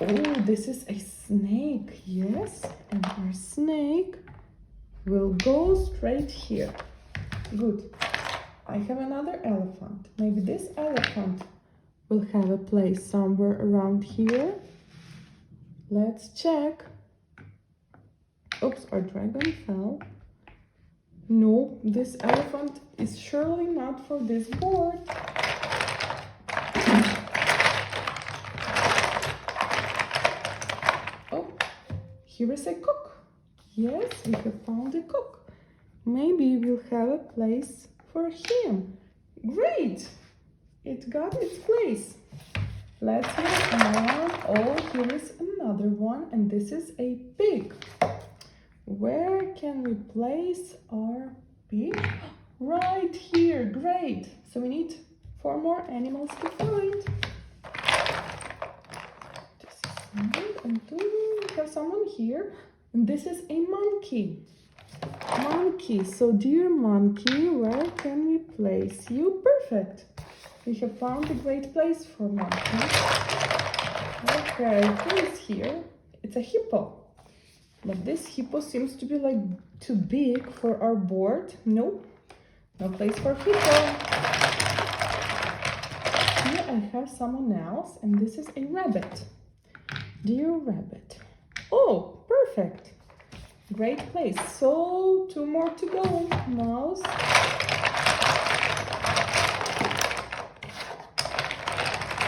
Oh, this is a snake, yes. And our snake will go straight here. Good. I have another elephant. Maybe this elephant will have a place somewhere around here. Let's check. Oops, our dragon fell. No, this elephant is surely not for this board. Oh, here is a cook. Yes, we have found a cook. Maybe we'll have a place for him. Great! It got its place. Let's move on. Oh, here is another one, and this is a pig. Where can we place our pig? Right here. Great. So we need 4 more animals to find. This is 1 and 2. We have someone here, and this is a monkey. Monkey. So dear monkey, where can we place you? Perfect. We have found a great place for monkey. Okay, who is here? It's a hippo. But this hippo seems to be like too big for our board. Nope, no place for hippo. Here I have someone else, and this is a rabbit. Dear rabbit. Oh, perfect. Great place. So 2 more to go. Mouse.